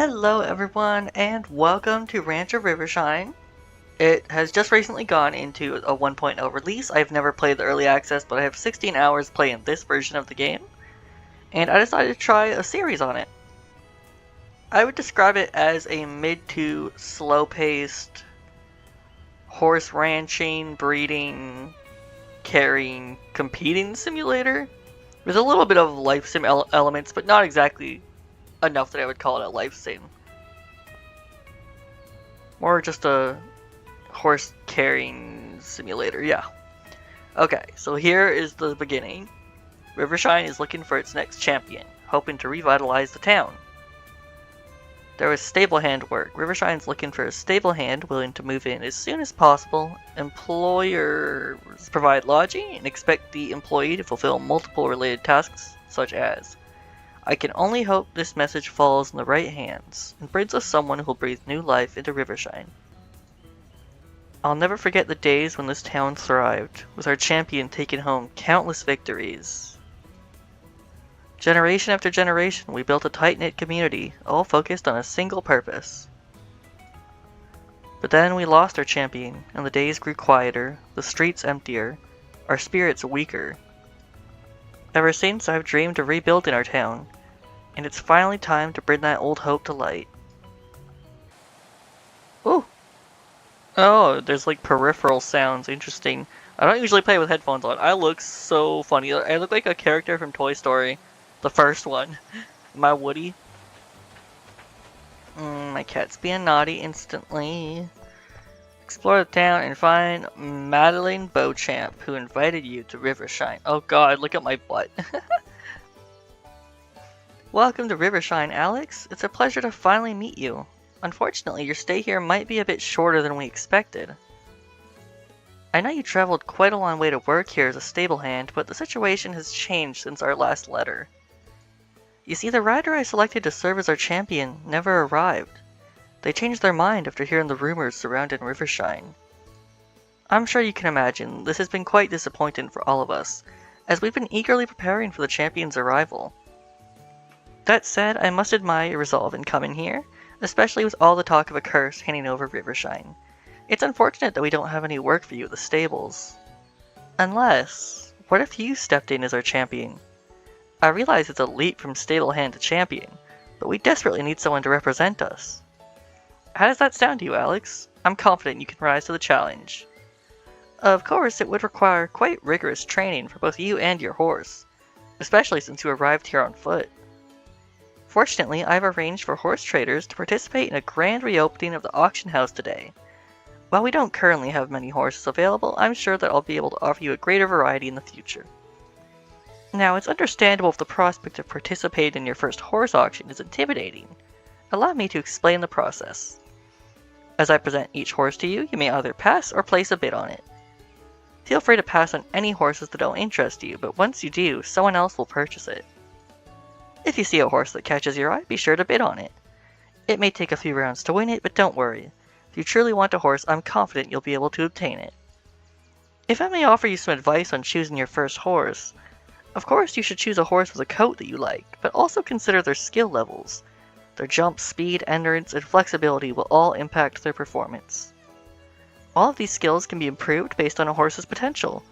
Hello everyone and welcome to Rancher Rivershine. It has just recently gone into a 1.0 release. I've never played the early access, but I have 16 hours playing this version of the game, and I decided to try a series on it. I would describe it as a mid to slow-paced horse ranching, breeding, carrying, competing simulator. There's a little bit of life sim elements, but not exactly enough that I would call it a life sim. More just a horse carrying simulator, yeah. Okay, so here is the beginning. Rivershine is looking for its next champion, hoping to revitalize the town. There was stable hand work. Rivershine's looking for a stable hand willing to move in as soon as possible. Employers provide lodging and expect the employee to fulfill multiple related tasks, such as I can only hope this message falls in the right hands and brings us someone who will breathe new life into Rivershine. I'll never forget the days when this town thrived, with our champion taking home countless victories. Generation after generation, we built a tight-knit community, all focused on a single purpose. But then we lost our champion, and the days grew quieter, the streets emptier, our spirits weaker. Ever since, I've dreamed of rebuilding our town, and it's finally time to bring that old hope to light. Ooh! Oh, there's like peripheral sounds. Interesting. I don't usually play with headphones on. I look so funny. I look like a character from Toy Story. The first one. My Woody. My cat's being naughty instantly. Explore the town and find Madeline Beauchamp, who invited you to Rivershine. Oh god, look at my butt. Welcome to Rivershine, Alex. It's a pleasure to finally meet you. Unfortunately, your stay here might be a bit shorter than we expected. I know you traveled quite a long way to work here as a stable hand, but the situation has changed since our last letter. You see, the rider I selected to serve as our champion never arrived. They changed their mind after hearing the rumors surrounding Rivershine. I'm sure you can imagine, this has been quite disappointing for all of us, as we've been eagerly preparing for the champion's arrival. That said, I must admire your resolve in coming here, especially with all the talk of a curse hanging over Rivershine. It's unfortunate that we don't have any work for you at the stables. Unless, what if you stepped in as our champion? I realize it's a leap from stable hand to champion, but we desperately need someone to represent us. How does that sound to you, Alex? I'm confident you can rise to the challenge. Of course, it would require quite rigorous training for both you and your horse, especially since you arrived here on foot. Fortunately, I've arranged for horse traders to participate in a grand reopening of the auction house today. While we don't currently have many horses available, I'm sure that I'll be able to offer you a greater variety in the future. Now, it's understandable if the prospect of participating in your first horse auction is intimidating. Allow me to explain the process. As I present each horse to you, you may either pass or place a bid on it. Feel free to pass on any horses that don't interest you, but once you do, someone else will purchase it. If you see a horse that catches your eye, be sure to bid on it. It may take a few rounds to win it, but don't worry. If you truly want a horse, I'm confident you'll be able to obtain it. If I may offer you some advice on choosing your first horse, of course you should choose a horse with a coat that you like, but also consider their skill levels. Their jump, speed, endurance, and flexibility will all impact their performance. All of these skills can be improved based on a horse's potential.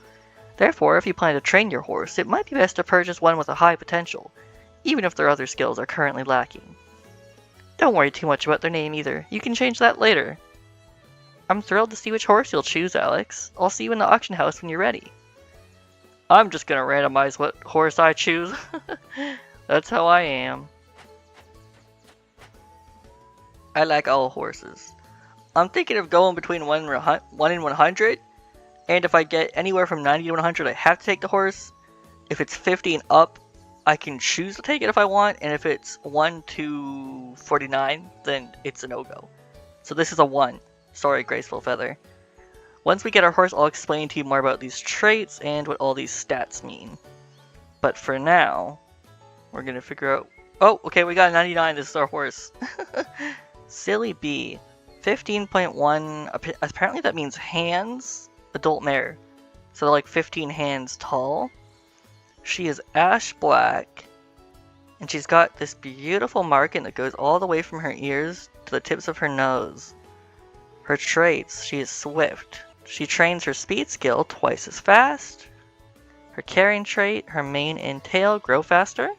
Therefore, if you plan to train your horse, it might be best to purchase one with a high potential, even if their other skills are currently lacking. Don't worry too much about their name either, you can change that later. I'm thrilled to see which horse you'll choose, Alex. I'll see you in the auction house when you're ready. I'm just gonna randomize what horse I choose. That's how I am. I like all horses. I'm thinking of going between 1 and 100, and if I get anywhere from 90 to 100, I have to take the horse. If it's 50 and up, I can choose to take it if I want, and if it's 1 to 49, then it's a no-go. So this is a 1. Sorry, Graceful Feather. Once we get our horse, I'll explain to you more about these traits and what all these stats mean. But for now, we're gonna figure out... Oh, okay, we got a 99, this is our horse. Silly Bee. 15.1, apparently that means hands, adult mare. So they're like 15 hands tall. She is ash black, And she's got this beautiful marking that goes all the way from her ears to the tips of her nose. Her traits, she is swift. She trains her speed skill twice as fast. Her carrying trait, her mane and tail grow faster.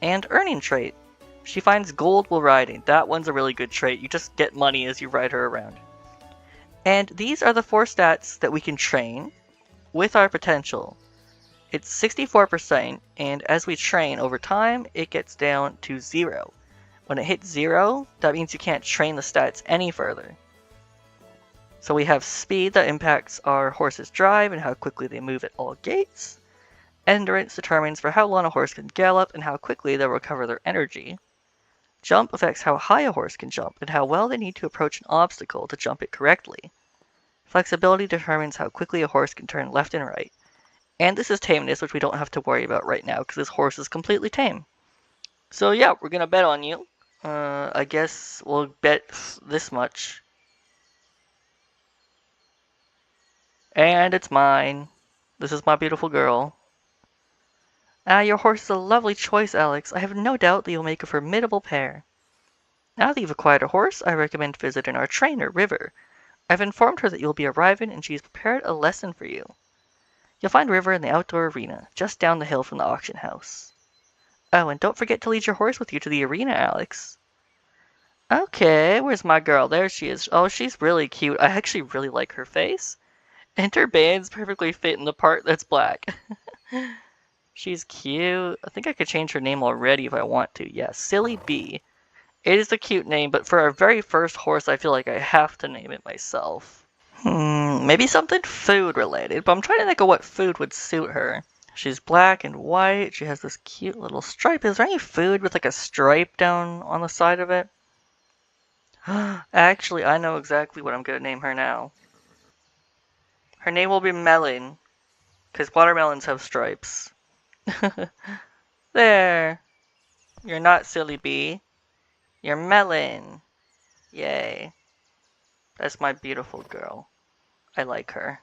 And earning trait, she finds gold while riding. That one's a really good trait. You just get money as you ride her around. And these are the 4 stats that we can train with our potential. It's 64%, and as we train over time, it gets down to 0. When it hits 0, that means you can't train the stats any further. So we have speed that impacts our horse's drive and how quickly they move at all gaits. Endurance determines for how long a horse can gallop and how quickly they'll recover their energy. Jump affects how high a horse can jump and how well they need to approach an obstacle to jump it correctly. Flexibility determines how quickly a horse can turn left and right. And this is tameness, which we don't have to worry about right now because this horse is completely tame. So yeah, we're gonna bet on you. I guess we'll bet this much. And it's mine. This is my beautiful girl. Your horse is a lovely choice, Alex. I have no doubt that you'll make a formidable pair. Now that you've acquired a horse, I recommend visiting our trainer, River. I've informed her that you'll be arriving and she's prepared a lesson for you. You'll find River in the outdoor arena, just down the hill from the auction house. Oh, and don't forget to lead your horse with you to the arena, Alex. Okay, where's my girl? There she is. Oh, she's really cute. I actually really like her face. And her bands perfectly fit in the part that's black. She's cute. I think I could change her name already if I want to. Yeah, Silly Bee. It is a cute name, but for our very first horse, I feel like I have to name it myself. Maybe something food related, but I'm trying to think of what food would suit her. She's black and white. She has this cute little stripe. Is there any food with like a stripe down on the side of it? Actually, I know exactly what I'm going to name her now. Her name will be Melon, because watermelons have stripes. There. You're not Silly Bee. You're Melon. Yay. That's my beautiful girl. I like her.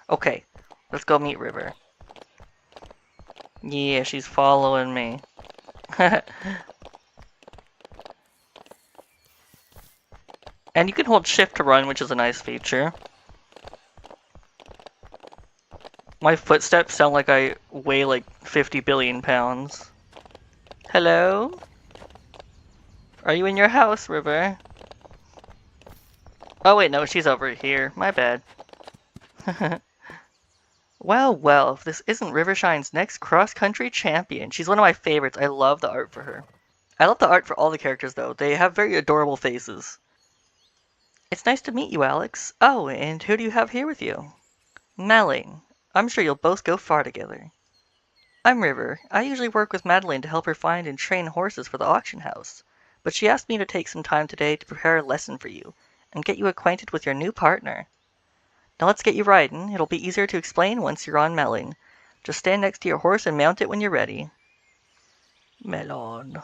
Okay, let's go meet River. Yeah, she's following me. And you can hold shift to run, which is a nice feature. My footsteps sound like I weigh like 50 billion pounds. Hello? Are you in your house, River? Oh wait, no, she's over here. My bad. Well, if this isn't Rivershine's next cross-country champion. She's one of my favorites. I love the art for her. I love the art for all the characters, though. They have very adorable faces. It's nice to meet you, Alex. Oh, and who do you have here with you? Melling. I'm sure you'll both go far together. I'm River. I usually work with Madeline to help her find and train horses for the auction house. But she asked me to take some time today to prepare a lesson for you and get you acquainted with your new partner. Now let's get you riding. It'll be easier to explain once you're on Melon. Just stand next to your horse and mount it when you're ready. Melon.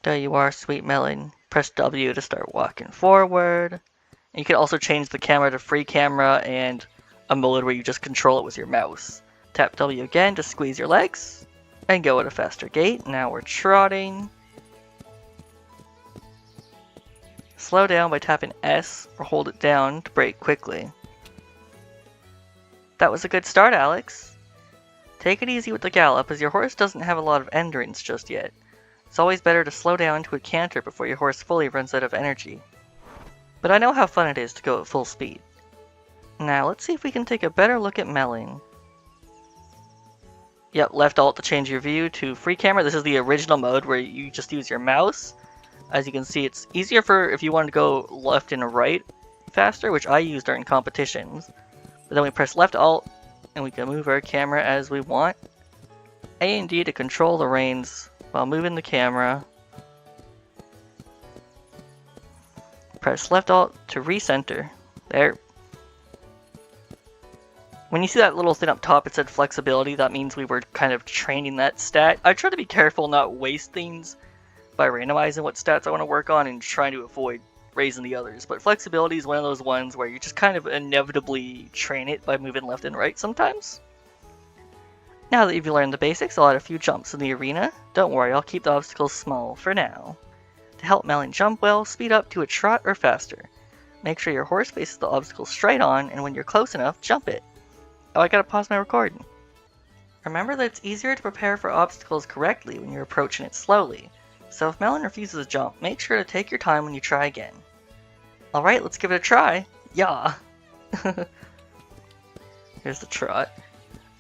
There you are, sweet Melon. Press W to start walking forward. And you can also change the camera to free camera and a mode where you just control it with your mouse. Tap W again to squeeze your legs and go at a faster gait. Now we're trotting. Slow down by tapping S or hold it down to brake quickly. That was a good start, Alex. Take it easy with the gallop as your horse doesn't have a lot of endurance just yet. It's always better to slow down to a canter before your horse fully runs out of energy. But I know how fun it is to go at full speed. Now let's see if we can take a better look at Melling. Yep, left alt to change your view to free camera. This is the original mode where you just use your mouse. As you can see, it's easier for if you want to go left and right faster, which I use during competitions. But then we press left alt, and we can move our camera as we want. A and D to control the reins while moving the camera. Press left alt to recenter. There. When you see that little thing up top, it said flexibility. That means we were kind of training that stat. I try to be careful not waste things by randomizing what stats I want to work on and trying to avoid raising the others. But flexibility is one of those ones where you just kind of inevitably train it by moving left and right sometimes. Now that you've learned the basics, I'll add a few jumps in the arena. Don't worry, I'll keep the obstacles small for now. To help Melon jump well, speed up to a trot or faster. Make sure your horse faces the obstacle straight on, and when you're close enough, jump it. Oh, I gotta pause my recording. Remember that it's easier to prepare for obstacles correctly when you're approaching it slowly. So if Melon refuses to jump, make sure to take your time when you try again. Alright, let's give it a try. Yeah. Here's the trot.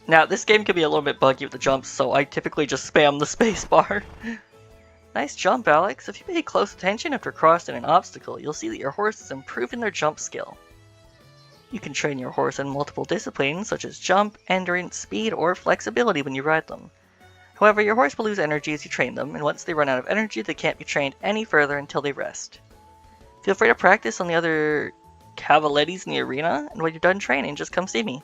Now, this game can be a little bit buggy with the jumps, so I typically just spam the space bar. Nice jump, Alex. If you pay close attention after crossing an obstacle, you'll see that your horse is improving their jump skill. You can train your horse in multiple disciplines, such as jump, endurance, speed, or flexibility when you ride them. However, your horse will lose energy as you train them, and once they run out of energy, they can't be trained any further until they rest. Feel free to practice on the other cavalettes in the arena, and when you're done training, just come see me.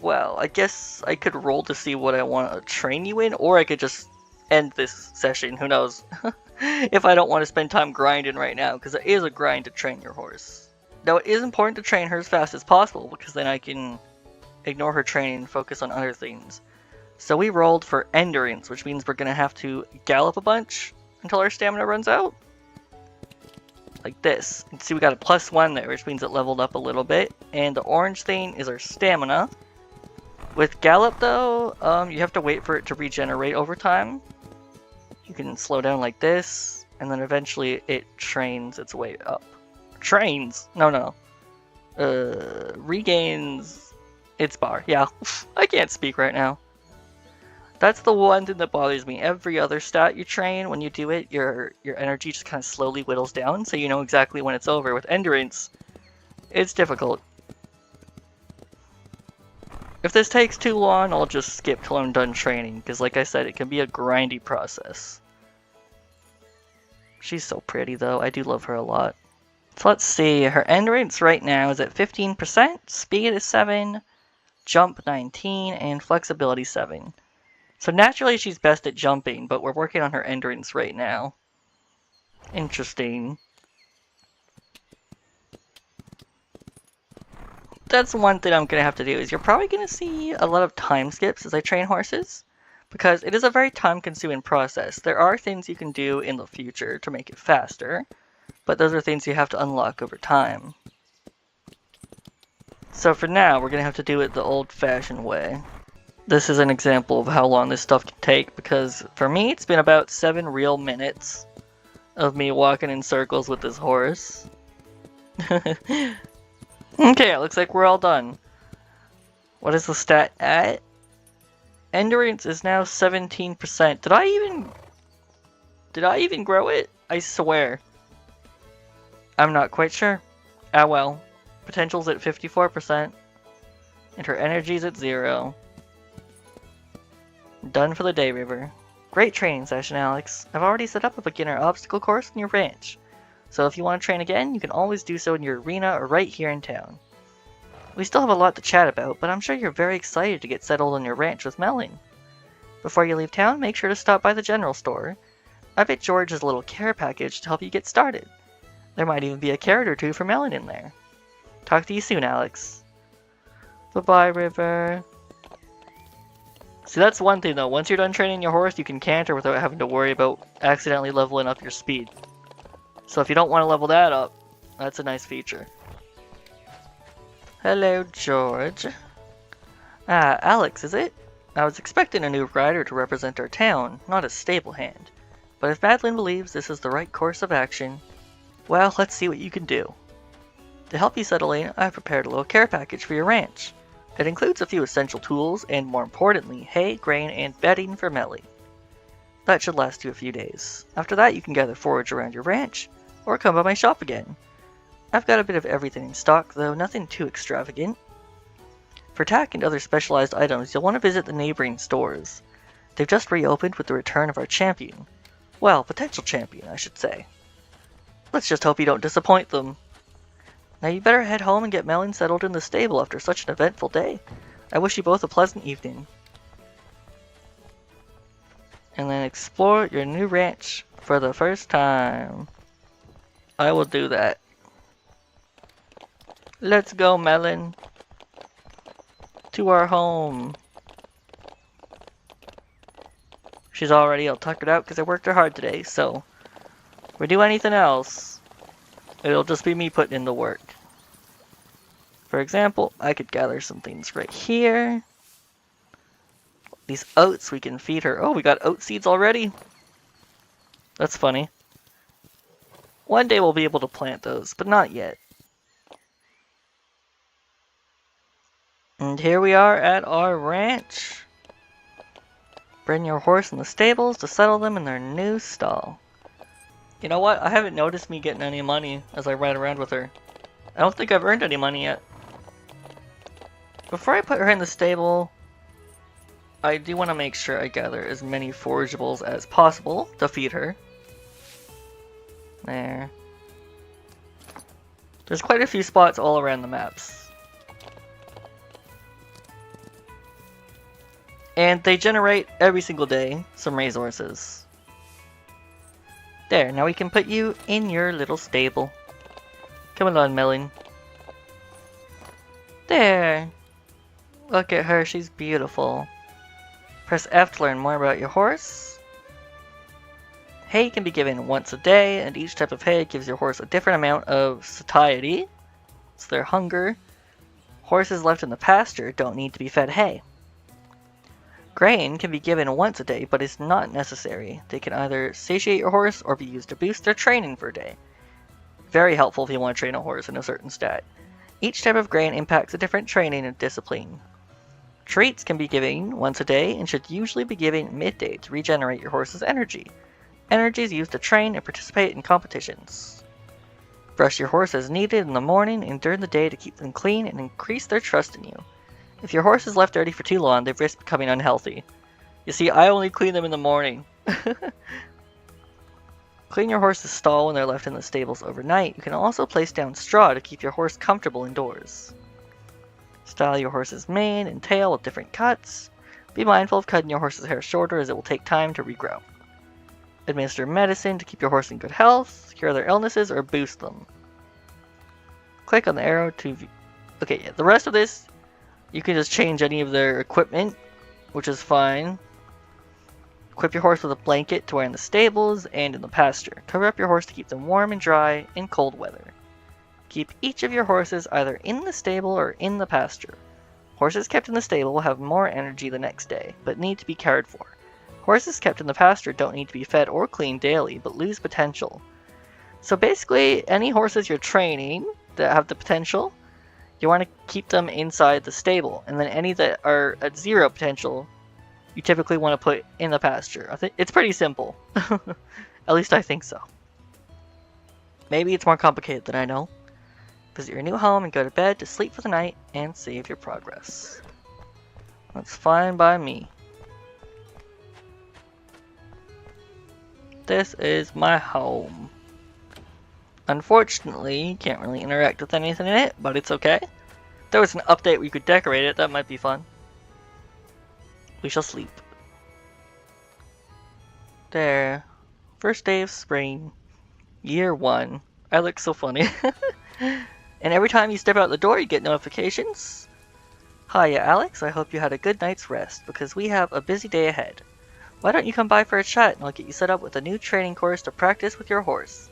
Well, I guess I could roll to see what I want to train you in, or I could just end this session, who knows. If I don't want to spend time grinding right now, because it is a grind to train your horse. Though it is important to train her as fast as possible, because then I can ignore her training and focus on other things. So we rolled for endurance, which means we're going to have to gallop a bunch until our stamina runs out. Like this. And see, we got a +1 there, which means it leveled up a little bit. And the orange thing is our stamina. With gallop, though, you have to wait for it to regenerate over time. You can slow down like this, and then eventually it trains its way up. Trains? No. Regains its bar. Yeah, I can't speak right now. That's the one thing that bothers me. Every other stat you train, when you do it, your energy just kind of slowly whittles down, so you know exactly when it's over. With endurance, it's difficult. If this takes too long, I'll just skip till I'm done training, because like I said, it can be a grindy process. She's so pretty though, I do love her a lot. So let's see, her endurance right now is at 15%, speed is 7, jump 19, and flexibility 7. So naturally she's best at jumping, but we're working on her endurance right now. Interesting. That's one thing I'm going to have to do, is you're probably going to see a lot of time skips as I train horses, because it is a very time-consuming process. There are things you can do in the future to make it faster, but those are things you have to unlock over time. So for now, we're going to have to do it the old-fashioned way. This is an example of how long this stuff can take, because for me, it's been about 7 real minutes of me walking in circles with this horse. Okay, it looks like we're all done. What is the stat at? Endurance is now 17%. Did I even grow it? I swear. I'm not quite sure. Ah well. Potential's at 54%. And her energy's at 0. Done for the day, River. Great training session, Alex. I've already set up a beginner obstacle course in your ranch. So if you want to train again, you can always do so in your arena or right here in town. We still have a lot to chat about, but I'm sure you're very excited to get settled on your ranch with Melon. Before you leave town, make sure to stop by the general store. I bet George has a little care package to help you get started. There might even be a carrot or two for Melon in there. Talk to you soon, Alex. Bye-bye, River. See, that's one thing though. Once you're done training your horse, you can canter without having to worry about accidentally leveling up your speed. So if you don't want to level that up, that's a nice feature. Hello, George. Ah, Alex, is it? I was expecting a new rider to represent our town, not a stable hand. But if Madeline believes this is the right course of action, well, let's see what you can do. To help you settle in, I've prepared a little care package for your ranch. It includes a few essential tools, and more importantly, hay, grain, and bedding for Melly. That should last you a few days. After that, you can gather forage around your ranch, or come by my shop again. I've got a bit of everything in stock, though nothing too extravagant. For tack and other specialized items, you'll want to visit the neighboring stores. They've just reopened with the return of our champion. Well, potential champion, I should say. Let's just hope you don't disappoint them. Now you better head home and get Melon settled in the stable after such an eventful day. I wish you both a pleasant evening. And then explore your new ranch for the first time. I will do that. Let's go, Melon. To our home. She's already all tuckered out because I worked her hard today, so if we do anything else, it'll just be me putting in the work. For example, I could gather some things right here. These oats we can feed her. Oh, we got oat seeds already? That's funny. One day we'll be able to plant those, but not yet. And here we are at our ranch. Bring your horse in the stables to settle them in their new stall. You know what? I haven't noticed me getting any money as I ride around with her. I don't think I've earned any money yet. Before I put her in the stable, I do want to make sure I gather as many forageables as possible to feed her. There. There's quite a few spots all around the maps. And they generate every single day some resources. There, now we can put you in your little stable. Come along, Melon. There. Look at her, she's beautiful. Press F to learn more about your horse. Hay can be given once a day, and each type of hay gives your horse a different amount of satiety. It's their hunger. Horses left in the pasture don't need to be fed hay. Grain can be given once a day, but is not necessary. They can either satiate your horse or be used to boost their training for a day. Very helpful if you want to train a horse in a certain stat. Each type of grain impacts a different training and discipline. Treats can be given once a day and should usually be given midday to regenerate your horse's energy. Energy is used to train and participate in competitions. Brush your horse as needed in the morning and during the day to keep them clean and increase their trust in you. If your horse is left dirty for too long, they risk becoming unhealthy. You see, I only clean them in the morning. Clean your horse's stall when they're left in the stables overnight. You can also place down straw to keep your horse comfortable indoors. Style your horse's mane and tail with different cuts. Be mindful of cutting your horse's hair shorter as it will take time to regrow. Administer medicine to keep your horse in good health, cure their illnesses, or boost them. Click on the arrow to view. Okay, yeah, the rest of this, you can just change any of their equipment, which is fine. Equip your horse with a blanket to wear in the stables and in the pasture. Cover up your horse to keep them warm and dry in cold weather. Keep each of your horses either in the stable or in the pasture. Horses kept in the stable will have more energy the next day, but need to be cared for. Horses kept in the pasture don't need to be fed or cleaned daily, but lose potential. So basically, any horses you're training that have the potential, you want to keep them inside the stable, and then any that are at zero potential, you typically want to put in the pasture. I think it's pretty simple. At least I think so. Maybe it's more complicated than I know. Visit your new home and go to bed to sleep for the night and save your progress. That's fine by me. This is my home. Unfortunately, you can't really interact with anything in it, but it's okay. If there was an update where you could decorate it, that might be fun. We shall sleep. There. First day of spring. Year 1. I look so funny. And every time you step out the door, you get notifications. Hiya, Alex. I hope you had a good night's rest, because we have a busy day ahead. Why don't you come by for a chat, and I'll get you set up with a new training course to practice with your horse.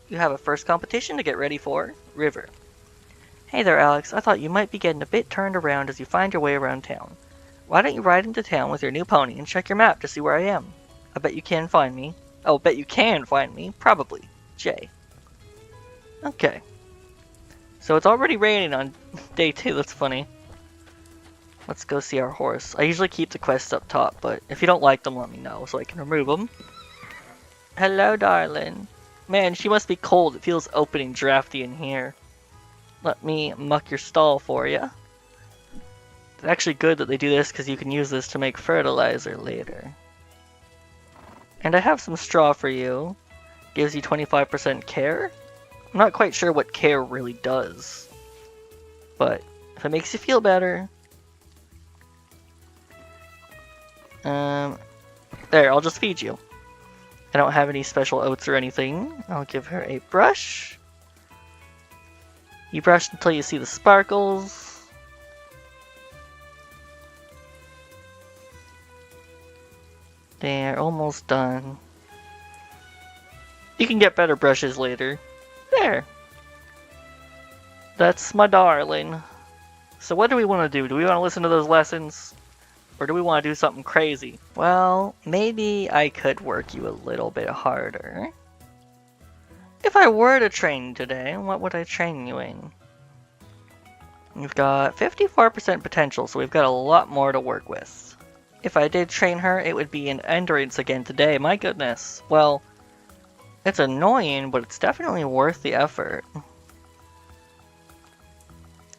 You have a first competition to get ready for. River. Hey there, Alex. I thought you might be getting a bit turned around as you find your way around town. Why don't you ride into town with your new pony and check your map to see where I am? I bet you can find me. Oh, bet you can find me. Probably. Jay. Okay. So it's already raining on day 2. That's funny. Let's go see our horse. I usually keep the quests up top, but if you don't like them, let me know so I can remove them. Hello, darling. Man, she must be cold. It feels open and drafty in here. Let me muck your stall for you. It's actually good that they do this because you can use this to make fertilizer later. And I have some straw for you. Gives you 25% care. I'm not quite sure what care really does. But if it makes you feel better... there, I'll just feed you. I don't have any special oats or anything. I'll give her a brush. You brush until you see the sparkles. They're almost done. You can get better brushes later. There. That's my darling. So what do we want to do? Do we want to listen to those lessons? Or do we want to do something crazy? Well, maybe I could work you a little bit harder. If I were to train you today, what would I train you in? We've got 54% potential, so we've got a lot more to work with. If I did train her, it would be in endurance again today, my goodness. Well, it's annoying, but it's definitely worth the effort.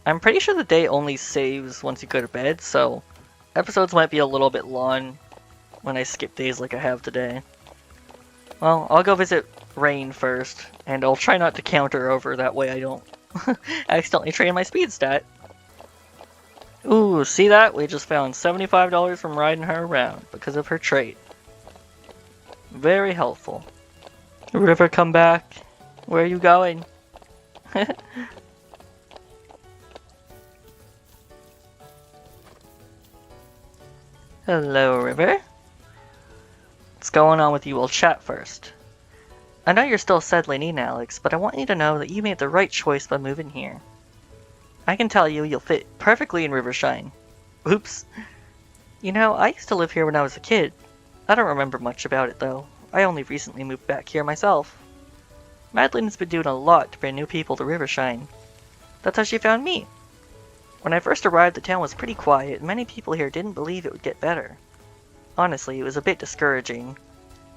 I'm pretty sure the day only saves once you go to bed, so episodes might be a little bit long when I skip days like I have today. Well, I'll go visit Rain first, and I'll try not to counter over, that way I don't accidentally train my speed stat. Ooh, see that? We just found $75 from riding her around because of her trait. Very helpful. River, come back. Where are you going? Hello, River. What's going on with you? We'll chat first. I know you're still settling in, Alex, but I want you to know that you made the right choice by moving here. I can tell you, you'll fit perfectly in Rivershine. Oops. You know, I used to live here when I was a kid. I don't remember much about it, though. I only recently moved back here myself. Madeline's been doing a lot to bring new people to Rivershine. That's how she found me. When I first arrived, the town was pretty quiet, and many people here didn't believe it would get better. Honestly, it was a bit discouraging.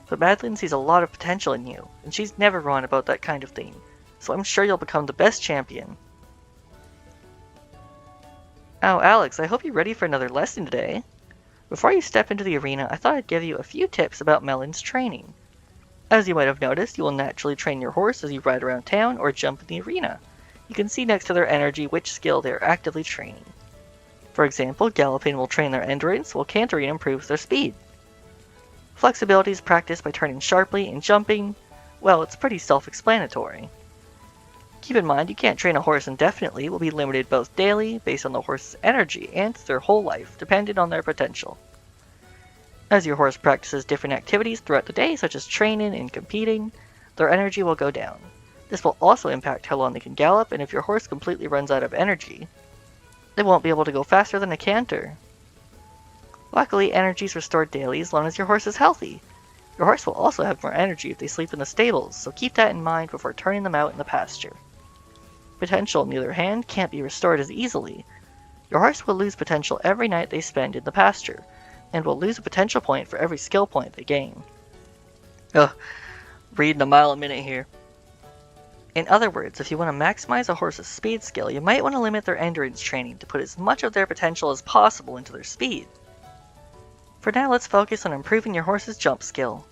But Madeline sees a lot of potential in you, and she's never wrong about that kind of thing, so I'm sure you'll become the best champion. Oh, Alex, I hope you're ready for another lesson today. Before you step into the arena, I thought I'd give you a few tips about Melons training. As you might have noticed, you will naturally train your horse as you ride around town or jump in the arena. You can see next to their energy which skill they are actively training. For example, galloping will train their endurance, while cantering improves their speed. Flexibility is practiced by turning sharply and jumping. Well, it's pretty self-explanatory. Keep in mind, you can't train a horse indefinitely. It will be limited both daily, based on the horse's energy, and their whole life, depending on their potential. As your horse practices different activities throughout the day, such as training and competing, their energy will go down. This will also impact how long they can gallop, and if your horse completely runs out of energy, they won't be able to go faster than a canter. Luckily, energy is restored daily as long as your horse is healthy. Your horse will also have more energy if they sleep in the stables, so keep that in mind before turning them out in the pasture. Potential, on the other hand, can't be restored as easily. Your horse will lose potential every night they spend in the pasture, and will lose a potential point for every skill point they gain. Ugh, reading a mile a minute here. In other words, if you want to maximize a horse's speed skill, you might want to limit their endurance training to put as much of their potential as possible into their speed. For now, let's focus on improving your horse's jump skill.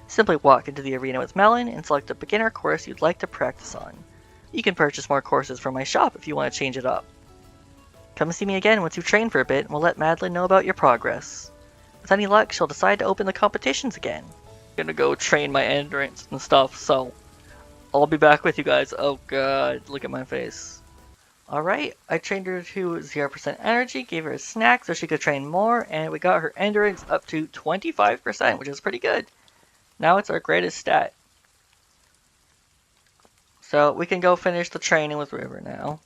Simply walk into the arena with Melon and select a beginner course you'd like to practice on. You can purchase more courses from my shop if you want to change it up. Come see me again once you've trained for a bit, and we'll let Madeline know about your progress. With any luck, she'll decide to open the competitions again. I'm gonna go train my endurance and stuff, so I'll be back with you guys. Oh god, look at my face. Alright, I trained her to 0% energy, gave her a snack so she could train more, and we got her endurance up to 25%, which is pretty good. Now it's our greatest stat. So we can go finish the training with River now.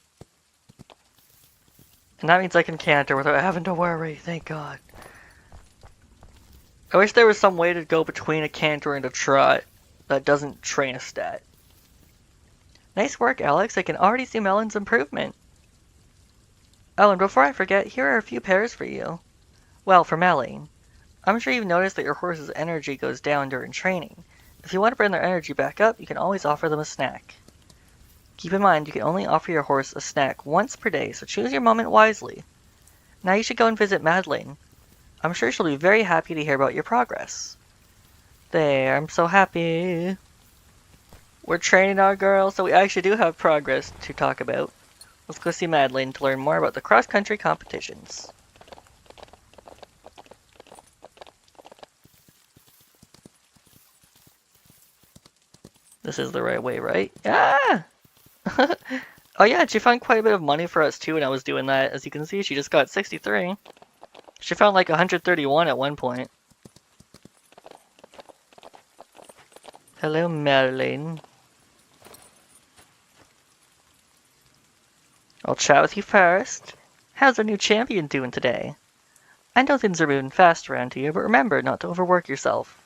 And that means I can canter without having to worry, thank god. I wish there was some way to go between a canter and a trot that doesn't train a stat. Nice work, Alex. I can already see Melon's improvement. Oh, and before I forget, here are a few pairs for you. Well, for Melon. I'm sure you've noticed that your horse's energy goes down during training. If you want to bring their energy back up, you can always offer them a snack. Keep in mind, you can only offer your horse a snack once per day, so choose your moment wisely. Now you should go and visit Madeline. I'm sure she'll be very happy to hear about your progress. There, I'm so happy. We're training our girl, so we actually do have progress to talk about. Let's go see Madeline to learn more about the cross-country competitions. This is the right way, right? Ah! Oh yeah, she found quite a bit of money for us too when I was doing that. As you can see, she just got 63. She found like 131 at one point. Hello, Merlin. I'll chat with you first. How's our new champion doing today? I know things are moving fast around here, but remember not to overwork yourself.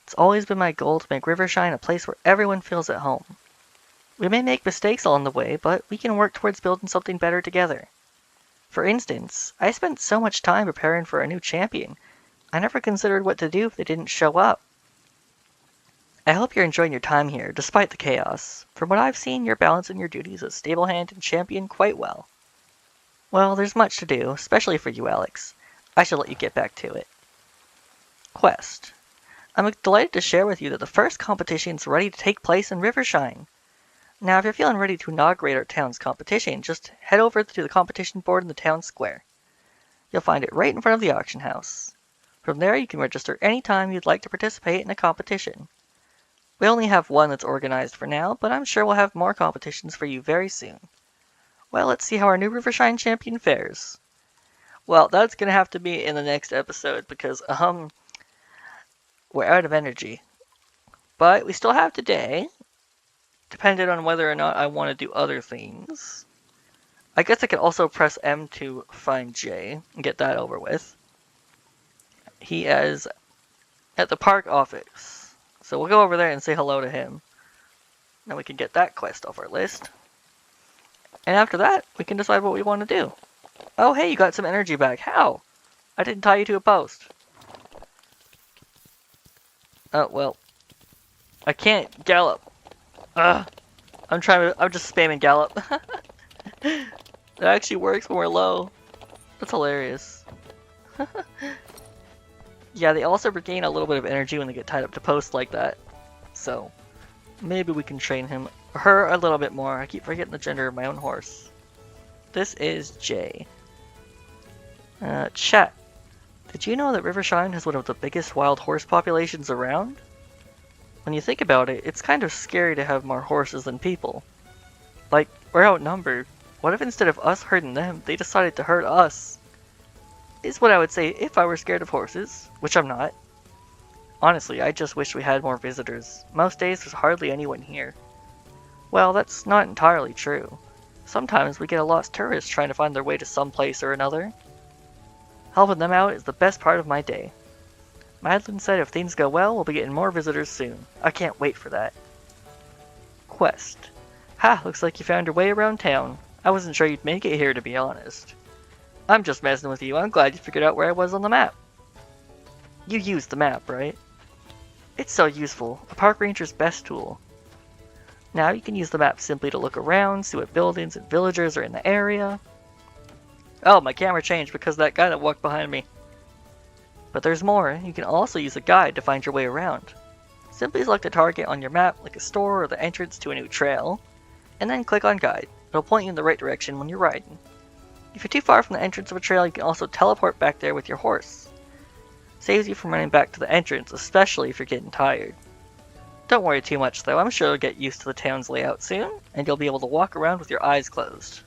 It's always been my goal to make Rivershine a place where everyone feels at home. We may make mistakes along the way, but we can work towards building something better together. For instance, I spent so much time preparing for a new champion, I never considered what to do if they didn't show up. I hope you're enjoying your time here, despite the chaos. From what I've seen, you're balancing your duties as stable hand and champion quite well. Well, there's much to do, especially for you, Alex. I shall let you get back to it. Quest. I'm delighted to share with you that the first competition is ready to take place in Rivershine. Now, if you're feeling ready to inaugurate our town's competition, just head over to the competition board in the town square. You'll find it right in front of the auction house. From there, you can register any time you'd like to participate in a competition. We only have one that's organized for now, but I'm sure we'll have more competitions for you very soon. Well, let's see how our new Rivershine champion fares. Well, that's going to have to be in the next episode because, we're out of energy. But we still have today, depending on whether or not I want to do other things. I guess I could also press M to find Jay and get that over with. He is at the park office. So we'll go over there and say hello to him. Then we can get that quest off our list. And after that, we can decide what we want to do. Oh, hey, you got some energy back. How? I didn't tie you to a post. Oh, well. I can't gallop. Ugh. I'm just spamming gallop. That actually works when we're low. That's hilarious. Yeah, they also regain a little bit of energy when they get tied up to posts like that. So, maybe we can train her a little bit more. I keep forgetting the gender of my own horse. This is Jay. Chat. Did you know that Rivershine has one of the biggest wild horse populations around? When you think about it, it's kind of scary to have more horses than people. Like, we're outnumbered. What if instead of us herding them, they decided to herd us? Is what I would say if I were scared of horses, which I'm not. Honestly, I just wish we had more visitors. Most days there's hardly anyone here. Well, that's not entirely true. Sometimes we get a lost tourist trying to find their way to some place or another. Helping them out is the best part of my day. Madeline said if things go well, we'll be getting more visitors soon. I can't wait for that. Quest. Ha, looks like you found your way around town. I wasn't sure you'd make it here, to be honest. I'm just messing with you. I'm glad you figured out where I was on the map. You used the map, right? It's so useful. A park ranger's best tool. Now you can use the map simply to look around, see what buildings and villagers are in the area. Oh, my camera changed because that guy that walked behind me. But there's more. You can also use a guide to find your way around. Simply select a target on your map, like a store or the entrance to a new trail, and then click on guide. It'll point you in the right direction when you're riding. If you're too far from the entrance of a trail, you can also teleport back there with your horse. Saves you from running back to the entrance, especially if you're getting tired. Don't worry too much though, I'm sure you'll get used to the town's layout soon, and you'll be able to walk around with your eyes closed.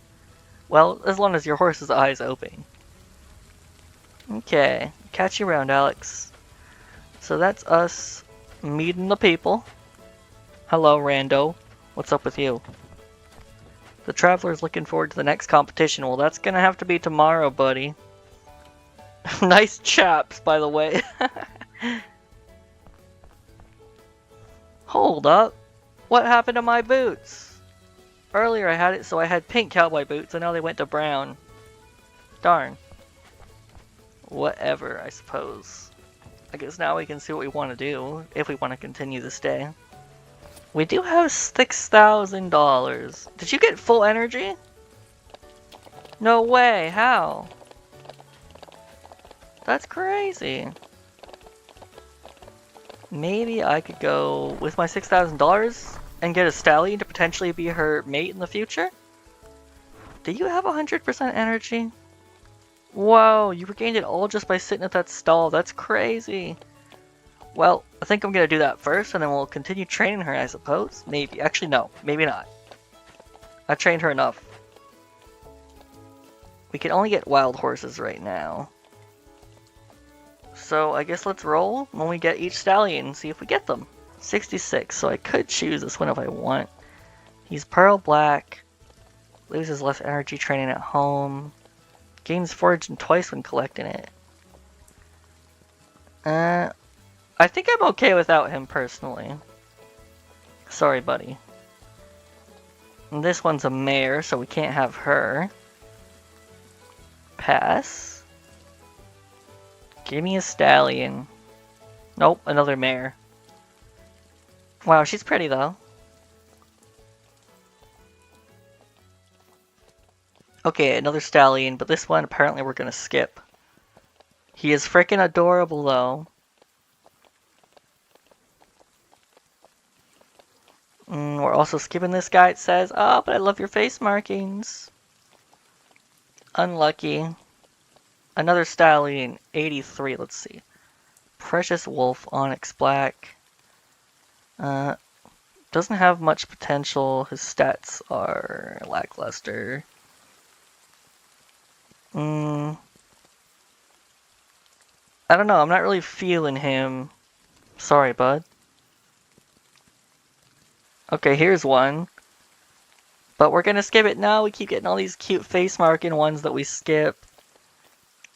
Well, as long as your horse's eyes open. Okay, catch you around, Alex. So that's us meeting the people. Hello, Rando. What's up with you? The traveler's looking forward to the next competition. Well, that's gonna have to be tomorrow, buddy. Nice chaps, by the way. Hold up. What happened to my boots? Earlier I had it so I had pink cowboy boots, and now they went to brown. Darn. Whatever, I suppose. I guess now we can see what we want to do, if we want to continue this day. We do have $6,000. Did you get full energy? No way, how? That's crazy. Maybe I could go with my $6,000 and get a stallion to potentially be her mate in the future? Do you have 100% energy? Whoa, you regained it all just by sitting at that stall. That's crazy. Well, I think I'm gonna do that first, and then we'll continue training her, I suppose. Maybe. Actually, no. Maybe not. I've trained her enough. We can only get wild horses right now. So, I guess let's roll when we get each stallion and see if we get them. 66, so I could choose this one if I want. He's Pearl Black, loses less energy training at home, gains foraging twice when collecting it. I think I'm okay without him personally. Sorry, buddy. And this one's a mare, so we can't have her. Pass. Give me a stallion. Nope, another mare. Wow, she's pretty though. Okay, another stallion, but this one apparently we're gonna skip. He is freaking adorable though. We're also skipping this guy, it says. Oh, but I love your face markings. Unlucky. Another stallion, 83, let's see. Precious Wolf, Onyx Black. Doesn't have much potential. His stats are lackluster. I don't know, I'm not really feeling him. Sorry, bud. Okay, here's one. But we're gonna skip it now. We keep getting all these cute face marking ones that we skip.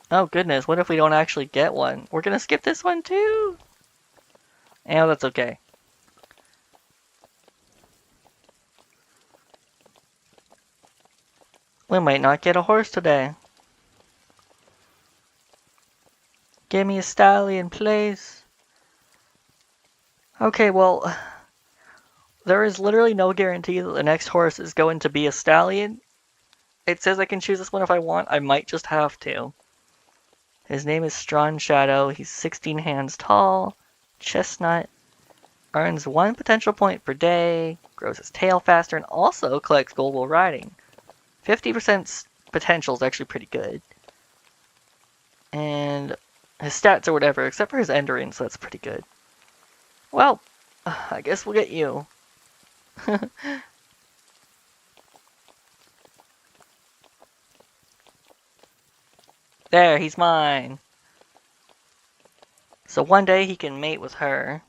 Oh goodness, what if we don't actually get one? We're gonna skip this one too? And that's okay. We might not get a horse today. Give me a stallion, please. Okay, well, there is literally no guarantee that the next horse is going to be a stallion. It says I can choose this one if I want. I might just have to. His name is Strong Shadow. He's 16 hands tall. Chestnut. Earns 1 potential point per day. Grows his tail faster and also collects gold while riding. 50% potential is actually pretty good. And his stats are whatever, except for his endurance, so that's pretty good. Well, I guess we'll get you. There, he's mine. So one day he can mate with her.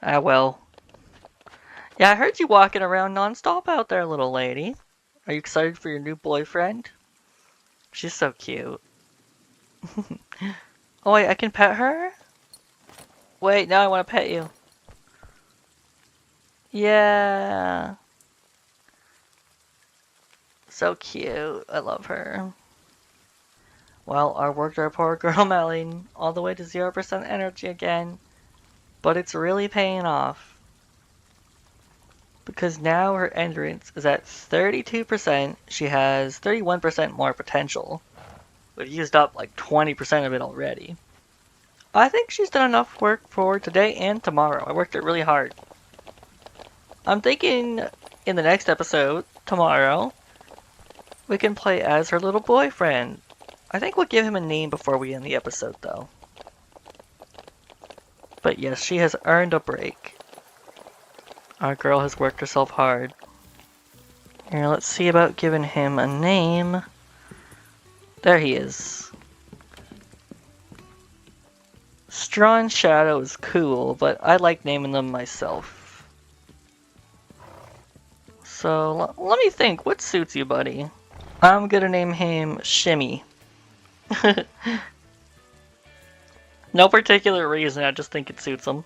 Ah, well. Yeah, I heard you walking around non-stop out there, little lady. Are you excited for your new boyfriend? She's so cute. Oh wait, I can pet her? Wait, now I want to pet you. Yeah. So cute. I love her. Well, I worked our poor girl Melon all the way to 0% energy again. But it's really paying off. Because now her endurance is at 32%. She has 31% more potential. We've used up like 20% of it already. I think she's done enough work for today and tomorrow. I worked it really hard. I'm thinking in the next episode, tomorrow, we can play as her little boyfriend. I think we'll give him a name before we end the episode, though. But yes, she has earned a break. Our girl has worked herself hard. Here, let's see about giving him a name. There he is. Strong Shadow is cool, but I like naming them myself. So, let me think. What suits you, buddy? I'm gonna name him Shimmy. No particular reason, I just think it suits him.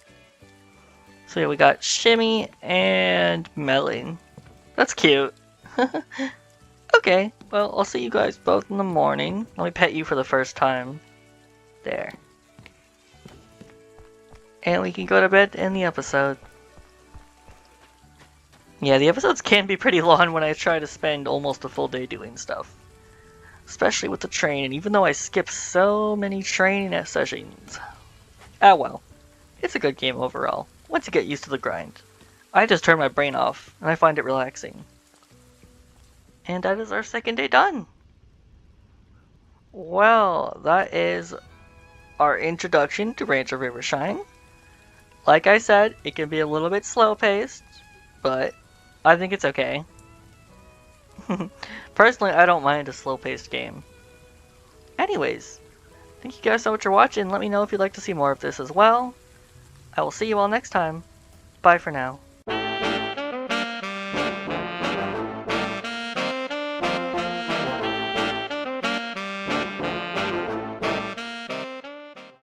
So yeah, we got Shimmy and Melon. That's cute. Okay, well, I'll see you guys both in the morning. Let me pet you for the first time. There. And we can go to bed to end the episode. Yeah, the episodes can be pretty long when I try to spend almost a full day doing stuff. Especially with the training, even though I skip so many training sessions. Ah well, it's a good game overall, once you get used to the grind. I just turn my brain off, and I find it relaxing. And that is our second day done! Well, that is our introduction to Rancho Rivershine. Like I said, it can be a little bit slow-paced, but I think it's okay. Personally, I don't mind a slow-paced game. Anyways, Thank you guys so much for watching. Let me know if you'd like to see more of this as well. I will see you all next time. Bye for now.